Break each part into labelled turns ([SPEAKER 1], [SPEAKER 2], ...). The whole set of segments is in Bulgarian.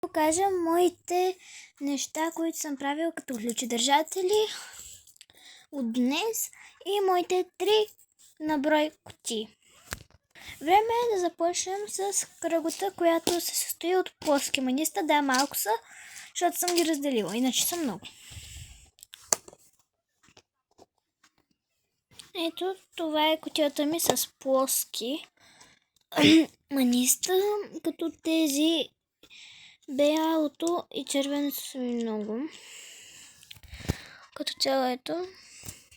[SPEAKER 1] Покажа моите неща, които съм правила като ключодържатели от днес и моите 3 на брой кутии. Време е да започнем с кръгота, която се състои от плоски маниста. Да, малко са, защото съм ги разделила, иначе са много. Ето, това е кутията ми с плоски маниста, като тези бялото и червеното са ми много. Като цяло ето,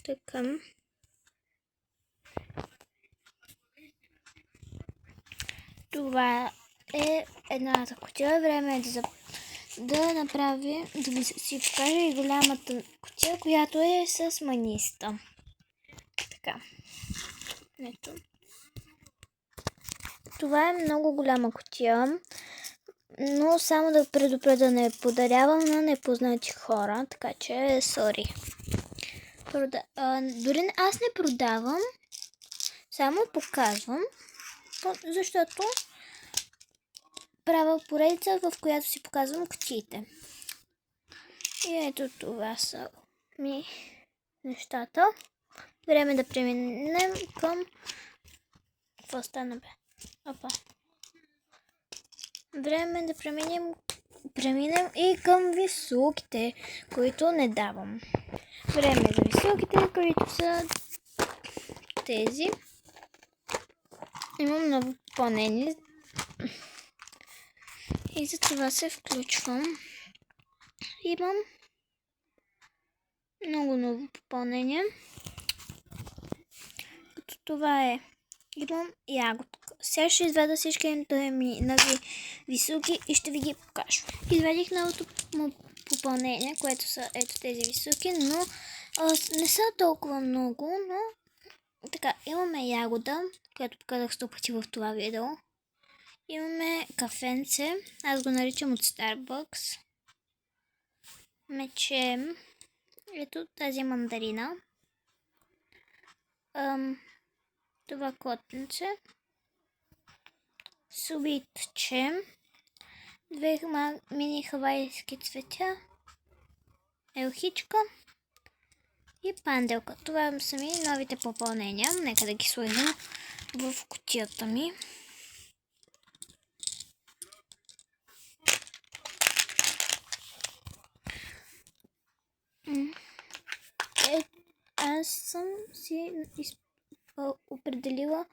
[SPEAKER 1] така. Това е едната кутия. Време е да направим, да ви си покажа и голямата кутия, която е с маниста. Така. Ето. Това е много голяма кутия, но само да предупредя, не подарявам на непознати хора, така че сори. Дори аз не продавам, само показвам, защото правя поредица, в която си показвам кутиите. И ето това са ми нещата. Време да преминем към... Какво стана, бе? Опа. Време да преминем и към висулките, които не давам. Време за висулките, които са тези. Имам много попълнение. И за това се включвам. Имам много попълнение. Като това е. Имам ягодка. Сега ще изведа всички ми нови висулки и ще ви ги покажа. Изведих новото попълнение, което са ето тези висулки, но не са толкова много, но така, имаме ягода, която показах 100 пъти в това видео. Имаме кафенце, аз го наричам от Starbucks. Мече, ето тази мандарина. Това котенце. Сувитче. 2 мини хавайски цветя. Елхичка. И панделка. Това са ми новите попълнения. Нека да ги сложим в кутията ми. Аз съм си определила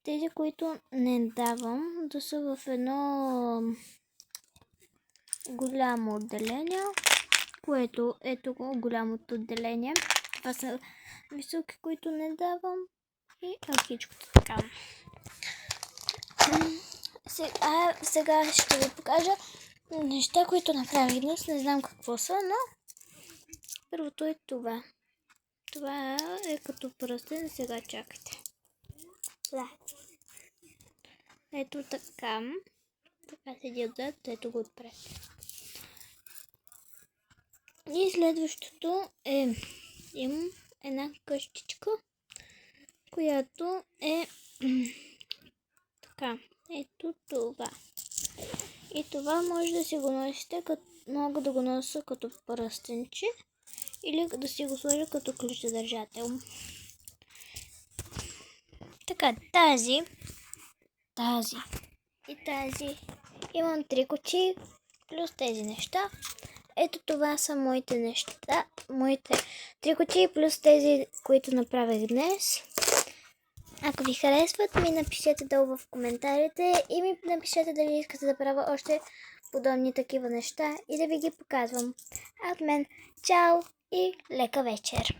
[SPEAKER 1] тези, които не давам, да са в едно голямо отделение, което ето голямото отделение. Това са високи, които не давам и елхичката така. Сега ще ви покажа неща, които направих днес. Не знам какво са, но първото е това. Това е като пръстен, сега чакайте. Да. Ето така. Така седи отзад, ето го отпред. И следващото е... Имам една къщичка, която е... така. Ето това. И това може да си го носите, мога да го нося като пръстенче. Или да си го сложа като ключодържател. Така, тази и тази. Имам 3 кутии, плюс тези неща. Ето това са моите неща. Моите 3 кутии, плюс тези, които направих днес. Ако ви харесват, ми напишете долу в коментарите и ми напишете дали искате да правя още подобни такива неща и да ви ги показвам. А от мен, чао и лека вечер!